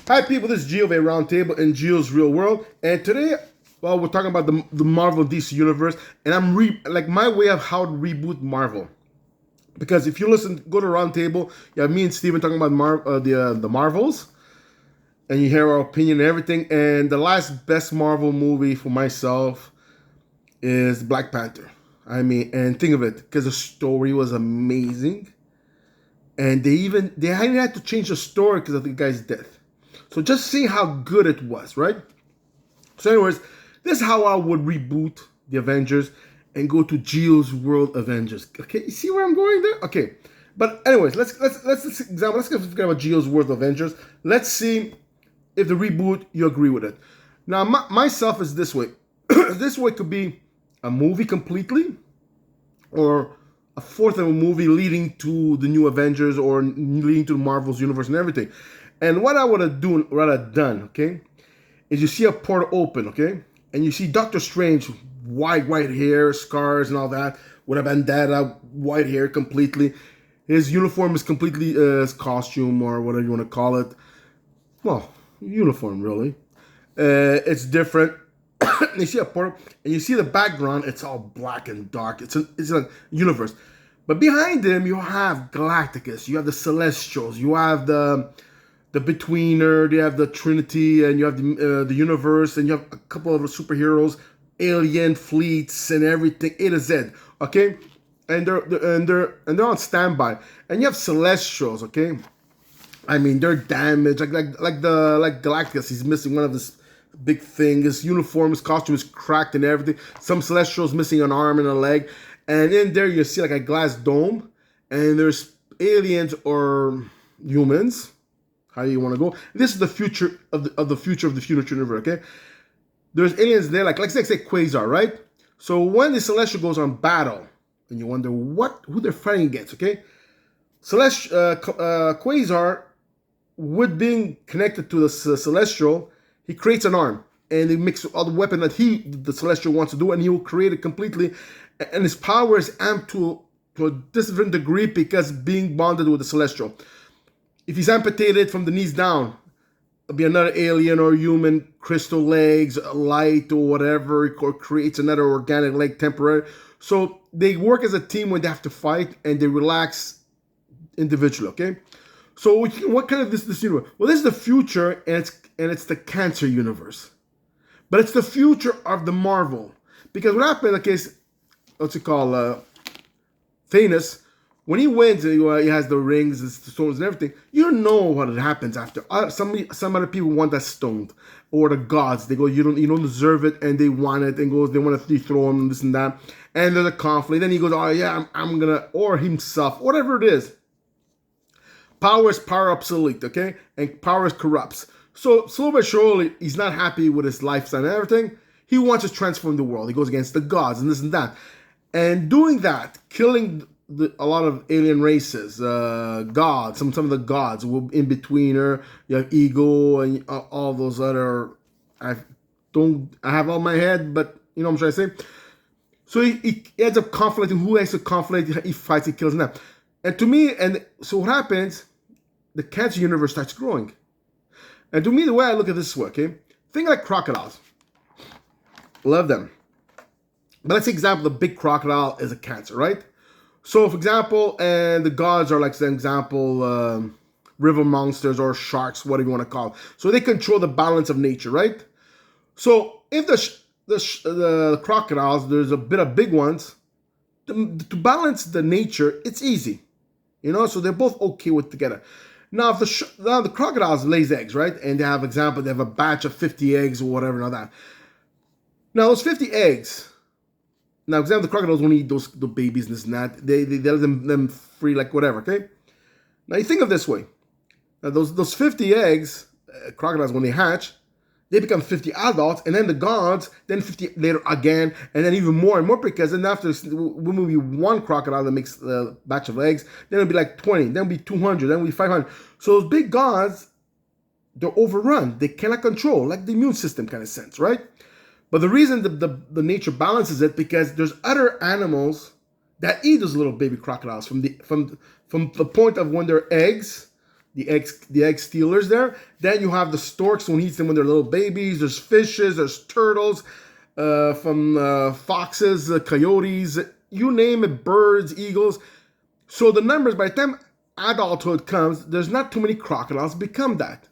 Hi people, this is Gio of Aroundtable in Gio's Real World, and today, well, we're talking about the Marvel DC universe, and I'm like my way of how to reboot Marvel. Because if you listen, go to Roundtable, you have me and Steven talking about the Marvels, and you hear our opinion and everything. And the last best Marvel movie for myself is Black Panther. I mean, and think of it, because the story was amazing, and they had to change the story because of the guy's death. So just see how good it was, right? So anyways, this is how I would reboot the Avengers and go to Geo's World Avengers. Okay, you see where I'm going there? Okay. But anyways, let's examine, let's forget about Geo's World Avengers. Let's see if the reboot you agree with it. Now myself is this way. This way could be a movie completely, or a fourth of a movie leading to the new Avengers or leading to the Marvel's universe and everything. And what I would have done, okay, is you see a portal open, okay, and you see Doctor Strange, white hair, scars and all that, with a bandana, white hair completely. His uniform is completely his costume or whatever you want to call it. Well, uniform really. It's different. You see a portal, and you see the background. It's all black and dark. It's a universe, but behind him you have Galacticus. You have the Celestials. You have the Betweener, you have the Trinity, and you have the universe, and you have a couple of superheroes, alien fleets, and everything A to Z. Okay, and they're on standby, and you have Celestials. Okay, I mean they're damaged, like Galactus. He's missing one of his big thing. His uniform, his costume is cracked and everything. Some Celestials missing an arm and a leg, and in there you see like a glass dome, and there's aliens or humans. How do you want to go? This is the future of the future universe. Okay, there's aliens there, like let's say Quasar, right? So when the Celestial goes on battle, and you wonder who they're fighting against. Okay, Quasar, with being connected to the Celestial, he creates an arm, and he mixes all the weapon that the Celestial wants to do, and he will create it completely, and his power is amped to a different degree because being bonded with the Celestial. If he's amputated from the knees down, it'll be another alien or human, crystal legs, light or whatever, or creates another organic leg temporary. So they work as a team when they have to fight, and they relax individually, okay? So what kind of this universe? Well, this is the future, and it's the Cancer universe. But it's the future of the Marvel. Because what happened, okay, what's it called? Thanos, when he wins, he has the rings, the stones, and everything. You don't know what happens after. Some other people want that stoned, or the gods. They go, you don't deserve it, and they want it, and they want to throw him, and this and that. And there's a conflict. Then he goes, oh yeah, I'm gonna, or himself, whatever it is. Power is power obsolete, okay, and power is corrupts. So slowly but surely, he's not happy with his lifestyle and everything. He wants to transform the world. He goes against the gods and this and that, and doing that, killing a lot of alien races, gods, some of the gods in betweener. You have Ego and all those other. I have all my head, but you know what I'm trying to say. So he ends up conflicting. Who has to conflict? He fights. He kills them. And to me, and so what happens? The Cancer universe starts growing. And to me, the way I look at this, okay, think like crocodiles. Love them. But let's say, example, the big crocodile is a Cancer, right? So, for example, and the gods are like, for example, river monsters or sharks, whatever you want to call it. So they control the balance of nature, right? So if the crocodiles, there's a bit of big ones, to balance the nature, it's easy, you know. So they're both okay with together. Now, if the crocodiles lays eggs, right, and they have a batch of 50 eggs or whatever, and all that. Now those 50 eggs. Now, example, the crocodiles won't eat the babies and this and that. They let them free, like whatever, okay? Now, you think of this way. Now, those 50 eggs, crocodiles, when they hatch, they become 50 adults, and then the gods, then 50 later again, and then even more and more, because then after, when will be one crocodile that makes a batch of eggs, then it'll be like 20, then it'll be 200, then it'll be 500. So those big gods, they're overrun. They cannot control, like the immune system kind of sense, right? But the reason the nature balances it, because there's other animals that eat those little baby crocodiles from the point of when they're eggs the egg stealers there. Then you have the storks who eats them when they're little babies. There's fishes, there's turtles, from foxes, coyotes, you name it, birds, eagles. So the numbers, by the time adulthood comes, there's not too many crocodiles become that.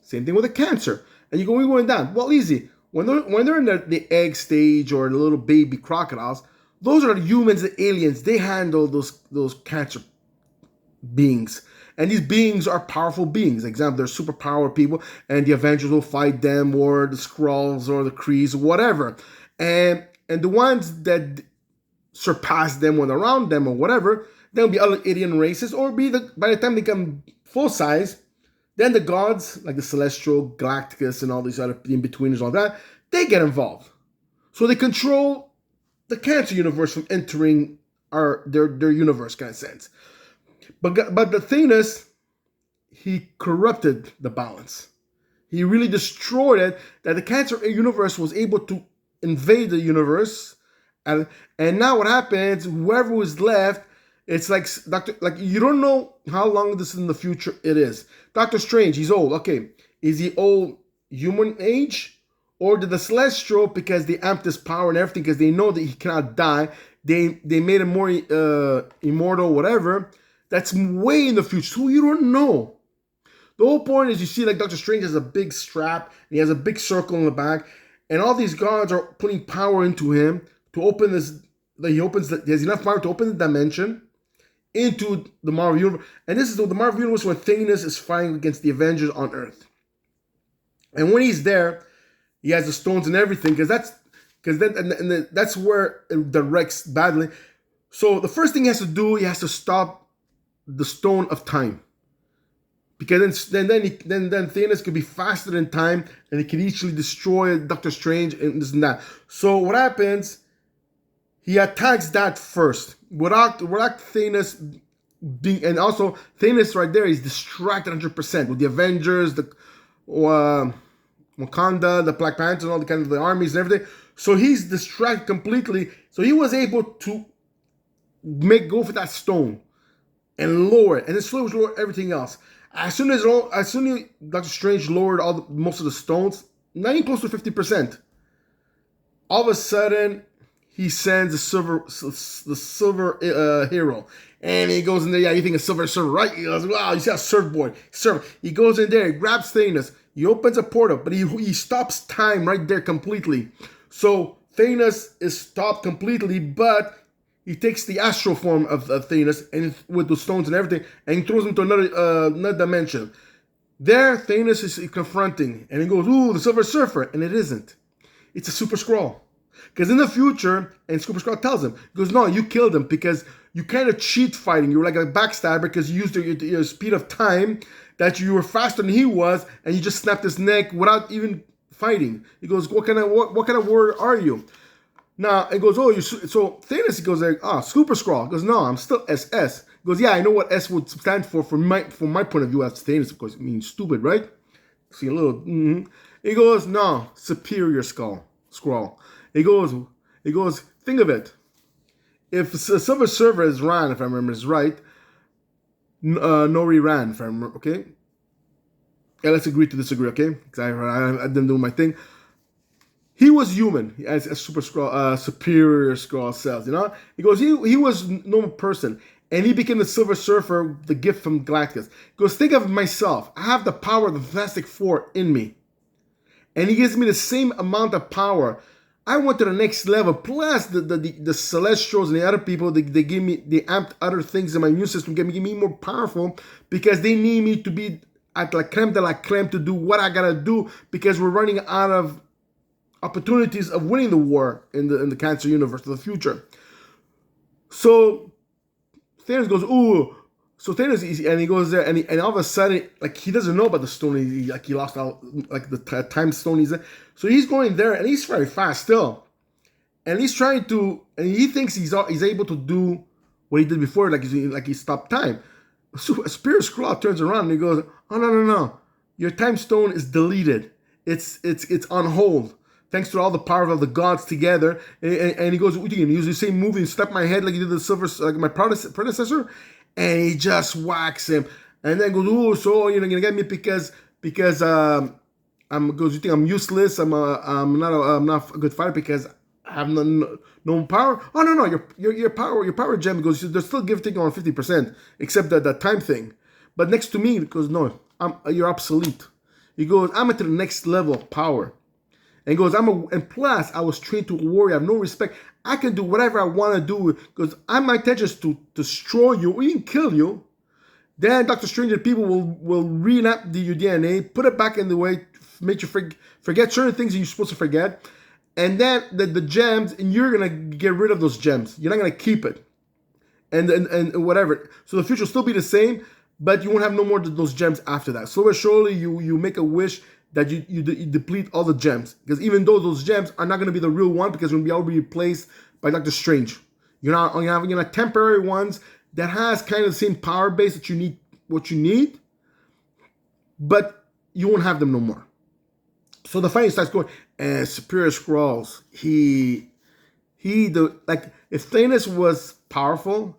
Same thing with the cancer. And you're going down. Well, easy. When they're in the egg stage or the little baby crocodiles, those are the humans, the aliens. They handle those cancer beings. And these beings are powerful beings. For example, they're superpower people, and the Avengers will fight them, or the Skrulls, or the Krees, whatever. And the ones that surpass them when around them, or whatever, they'll be other alien races, or by the time they become full size, then the gods, like the Celestial, Galacticus, and all these other in-betweeners, all that, they get involved. So they control the cancer universe from entering their universe, kind of sense. But the thing is, he corrupted the balance. He really destroyed it, that the cancer universe was able to invade the universe. And now what happens, whoever was left, it's like you don't know how long this in the future it is. Doctor Strange, he's old. Okay, is he old human age? Or did the Celestial, because they amped his power and everything, because they know that he cannot die, they made him more immortal, whatever. That's way in the future, so you don't know. The whole point is, you see, like Doctor Strange has a big strap, and he has a big circle in the back, and all these gods are putting power into him to open this. He has enough power to open the dimension into the Marvel Universe. And this is the Marvel Universe when Thanos is fighting against the Avengers on Earth. And when he's there, he has the stones and everything, because that's where it directs badly. So the first thing he has to do, he has to stop the Stone of Time, because then Thanos could be faster than time, and he can easily destroy Doctor Strange and this and that. So what happens? He attacks that first without Thanos being, and also Thanos right there is distracted 100% with the Avengers, the Wakanda, the Black Panthers, and all the kind of the armies and everything. So he's distracted completely. So he was able to go for that stone and lower it, and then slowly lower everything else. As soon as Doctor Strange lowered most of the stones, not even close to 50%, all of a sudden he sends the silver hero, and he goes in there. Yeah, you think a silver server, right? He goes, wow, you see a surfboard, server. He goes in there, he grabs Thanos, he opens a portal, but he stops time right there completely. So Thanos is stopped completely, but he takes the astral form of Thanos, and with the stones and everything, and he throws him to another dimension. There, Thanos is confronting, and he goes, ooh, the Silver Surfer, and it isn't. It's a Super Skrull. Because in the future, and Super Skrull tells him, he goes, no, you killed him because you kind of cheat fighting. You were like a backstabber because you used your speed of time, that you were faster than he was, and you just snapped his neck without even fighting. He goes, what kind of warrior are you? Now, it goes, so Thanos, he goes like, Super Skrull. He goes, no, I'm still SS. He goes, yeah, I know what S would stand for from my point of view as Thanos, of course, it means stupid, right? See a little, He goes, no, Superior Skrull. He goes, think of it. If Silver Surfer is Ran, if I remember is right, Nori Ran, if I remember, okay? Yeah, let's agree to disagree, okay? Because I didn't do my thing. He was human, as a Superior Skrull says, you know? He goes, he was a normal person, and he became the Silver Surfer, the gift from Galactus. He goes, think of myself. I have the power of the Fantastic Four in me. And he gives me the same amount of power. I went to the next level. Plus, the Celestials and the other people, they amped other things in my immune system, get me more powerful, because they need me to be at la creme de la creme to do what I gotta do, because we're running out of opportunities of winning the war in the cancer universe of the future. So Thanos goes, ooh. So Thanos, and he goes there, and all of a sudden, like, he doesn't know about the stone. He lost out, like, the time stone he's there. So he's going there, and he's very fast still. And he's trying to, and he thinks he's able to do what he did before, like he stopped time. So Superior Skrull turns around and he goes, oh, no. Your time stone is deleted. It's on hold. Thanks to all the power of the gods together. And he goes, what are you going to use the same move and step my head like you did the Silver, like my predecessor? And he just whacks him. And then goes, oh, so you're gonna get me because you think I'm useless. I'm not a good fighter because I have no power. Oh no, your power gem goes. They're still giving on 50%, except that time thing. But next to me, because no, you're obsolete. He goes, I'm at the next level of power. And he goes, and plus I was trained to a warrior. I have no respect. I can do whatever I want to do because my intention is to destroy you or even kill you. Then Doctor Strange and people will reenact your DNA, put it back in the way, make you forget certain things that you're supposed to forget. And then the gems, and you're going to get rid of those gems. You're not going to keep it. And whatever. So the future will still be the same, but you won't have no more of those gems after that. Slowly, surely, you make a wish that you deplete all the gems. Because even though those gems are not going to be the real one, because they're going to be already replaced by Doctor Strange. You're gonna have temporary ones that has kind of the same power base that you need, what you need, but you won't have them no more. So the fighting starts going, and Superior Skrulls, if Thanos was powerful,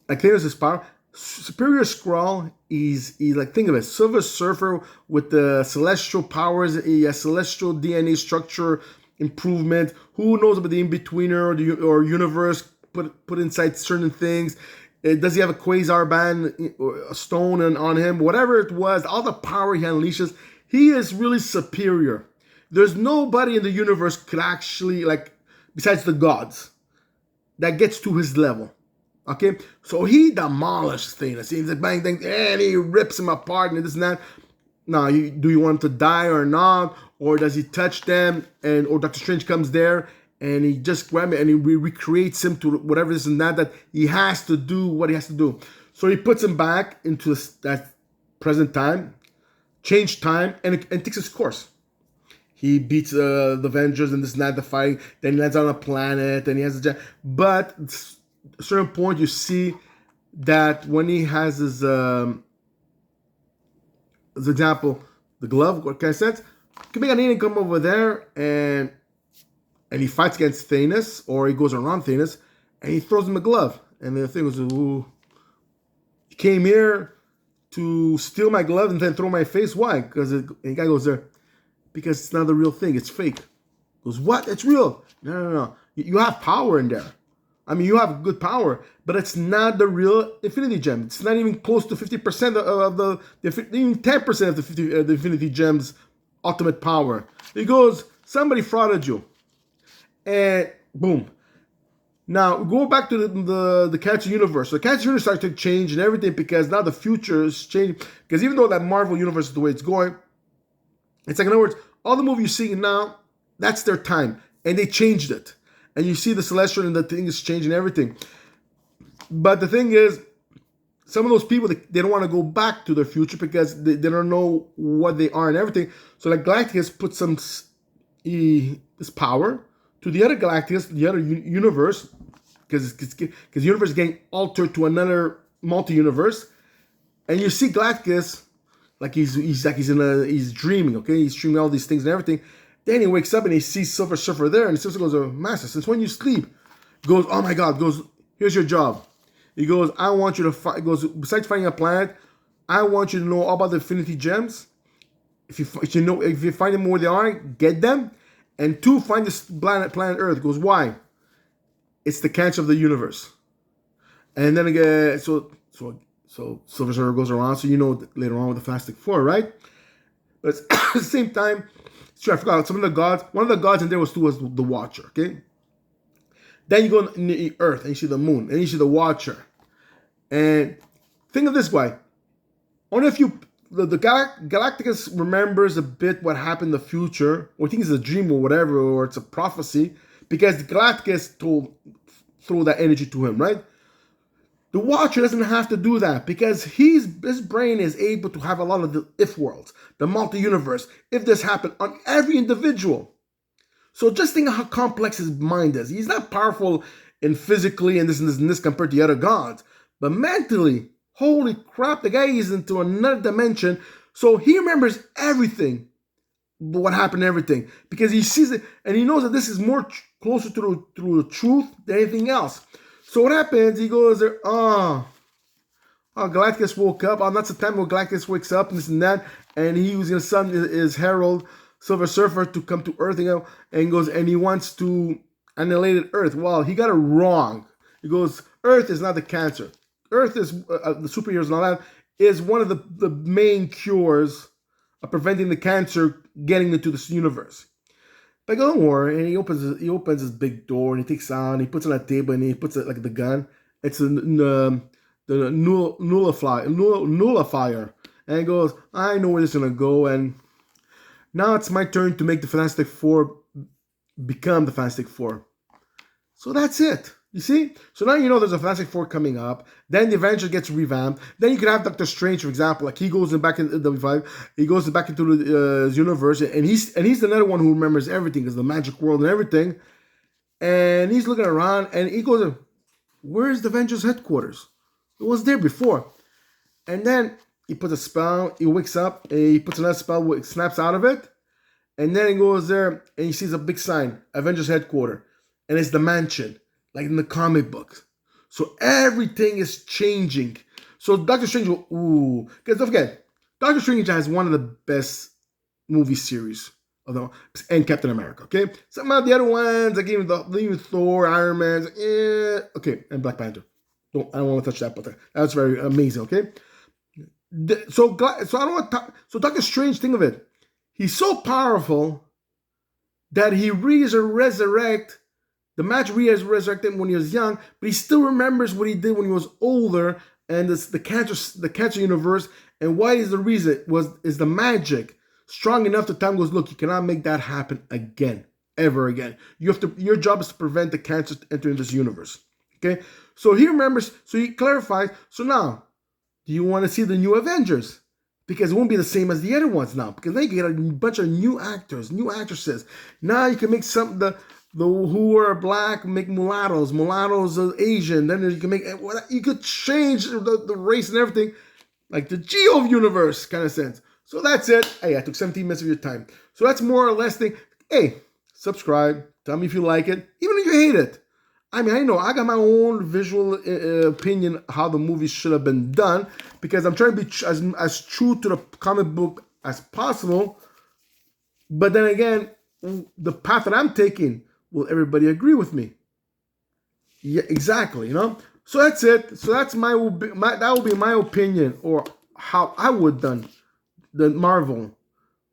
like Thanos is powerful, Superior Skrull is like, think of it, Silver Surfer with the celestial powers, a celestial DNA structure improvement. Who knows about the in-betweener or universe put inside certain things? Does he have a quasar band or a stone on him? Whatever it was, all the power he unleashes, he is really superior. There's nobody in the universe could actually, like, besides the gods, that gets to his level. Okay, so he demolishes Thanos. He's like bang, bang, and he rips him apart and this and that. Now, do you want him to die or not? Or does he touch them? Or Doctor Strange comes there and he just grabs it and he recreates him to whatever this and that he has to do what he has to do. So he puts him back into that present time, change time, and takes his course. He beats the Avengers and this and that, the fight. Then he lands on a planet and he has a jet. But at a certain point, you see that when he has his, as example, the glove, what I said, can make an alien come over there and he fights against Thanos, or he goes around Thanos and he throws him a glove. And the thing was, ooh, he came here to steal my glove and then throw my face. Why? Because the guy goes there, because it's not the real thing. It's fake. He goes, what? It's real. No. You have power in there. I mean, you have good power, but it's not the real Infinity Gem. It's not even close to 50% of even 10% of the Infinity Gem's ultimate power. He goes, somebody frauded you. And boom. Now, go back to the Cancer Universe. The Cancer Universe starts to change and everything because now the future is changing. Because even though that Marvel Universe is the way it's going, it's like, in other words, all the movies you're seeing now, that's their time. And they changed it. And you see the Celestial and the thing is changing everything. But the thing is, some of those people, they don't want to go back to their future because they don't know what they are and everything. So like Galactus puts this power to the other Galactus, the other universe, because the universe is getting altered to another multi-universe. And you see Galactus, like he's dreaming, okay? He's dreaming all these things and everything. Then he wakes up and he sees Silver Surfer there, and Silver Surfer goes, Master, since when you sleep? He goes, oh my God, goes, here's your job. He goes, I want you to fight. He goes, besides finding a planet, I want you to know all about the Infinity Gems. If you find them where they are, get them. And 2, find this planet Earth. He goes, why? It's the cancer of the universe. And then again, so Silver Surfer goes around, so you know later on with the Fantastic Four, right? But at the same time, sure, I forgot some of the gods. One of the gods in there was the Watcher, okay? Then you go in the Earth and you see the moon and you see the Watcher. And think of this way. Only if the Galacticus remembers a bit what happened in the future, or thinks it's a dream or whatever, or it's a prophecy, because the Galacticus threw that energy to him, right? The Watcher doesn't have to do that because his brain is able to have a lot of the if worlds, the multi-universe, if this happened on every individual. So just think of how complex his mind is. He's not powerful in physically and this compared to the other gods. But mentally, holy crap, the guy is into another dimension. So he remembers everything, what happened, everything. Because he sees it and he knows that this is more closer to the truth than anything else. So what happens, he goes there, Oh, Galactus woke up. Oh, that's the time where Galactus wakes up and this and that. And he was going to send his herald, Silver Surfer, to come to Earth and goes, and he wants to annihilate Earth. Well, he got it wrong. He goes, Earth is not the cancer. Earth is, the superheroes and all that, is one of the main cures of preventing the cancer getting into this universe. But don't worry, and he opens his big door and he takes out and he puts it on a table and he puts it like the gun. It's the nullifier. And he goes, I know where this is gonna go, and now it's my turn to make the Fantastic Four become the Fantastic Four. So that's it. You see? So now you know there's a Fantastic Four coming up. Then the Avengers gets revamped. Then you can have Doctor Strange, for example. Like he goes back into the he goes back into the universe, and he's another one who remembers everything, because the magic world and everything. And he's looking around, and he goes, "Where's the Avengers headquarters? It was there before." And then he puts a spell. He wakes up, and he puts another spell, snaps out of it, and then he goes there, and he sees a big sign, Avengers headquarters, and it's the mansion, like in the comic books. So everything is changing. So Doctor Strange will, ooh, because don't forget, Doctor Strange has one of the best movie series of them, and Captain America. Okay, some of the other ones, like even Thor, Iron Man, okay, and Black Panther. I don't want to touch that, but that's very amazing. Okay, so I don't want to. So Doctor Strange, think of it, he's so powerful that he resurrect. The match resurrected him when he was young, but he still remembers what he did when he was older, and the cancer universe. And why is the reason is the magic strong enough? The time goes, look, you cannot make that happen again, ever again. You have to. Your job is to prevent the cancer entering this universe. Okay, so he remembers. So he clarifies. So now, do you want to see the new Avengers? Because it won't be the same as the other ones now. Because then you get a bunch of new actors, new actresses. Now you can make the who are black, make mulattoes Asian. Then you can make, you could change the race and everything, like the Geo universe kind of sense. So that's it. Hey, I took 17 minutes of your time. So that's more or less thing. Hey, subscribe. Tell me if you like it, even if you hate it. I mean, I know I got my own visual opinion how the movie should have been done, because I'm trying to be as true to the comic book as possible. But then again, the path that I'm taking, will everybody agree with me? Yeah, exactly. You know. So that's it. So that's that will be my opinion, or how I would done the Marvel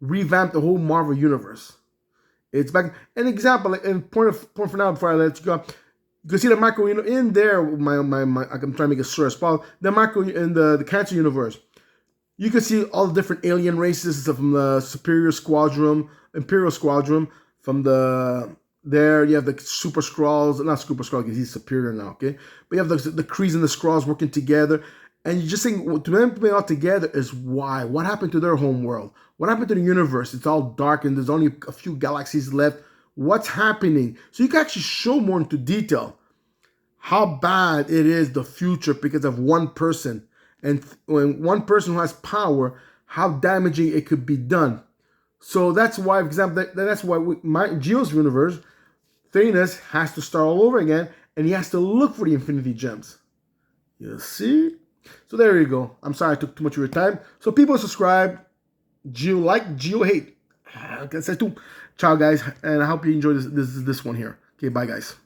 revamp the whole Marvel universe. It's back. An example, and point for now before I let you go. You can see the Marco in there. I'm trying to make it short as possible. The Marco in the cancer universe. You can see all the different alien races from the Imperial Squadron, from there you have the Super Skrulls, not Super Skrulls because he's superior now, okay? But you have the Krees and the Skrulls working together, and you just think, to them putting it all together is why? What happened to their home world? What happened to the universe? It's all dark and there's only a few galaxies left. What's happening? So you can actually show more into detail how bad it is, the future, because of one person. And when one person who has power, how damaging it could be done. So that's why, for example, that's why my Geo's universe, Thanos has to start all over again, and he has to look for the Infinity Gems. You see? So there you go. I'm sorry I took too much of your time. So people subscribe. Geo like, Geo hate. Ciao, guys, and I hope you enjoy this one here. Okay, bye, guys.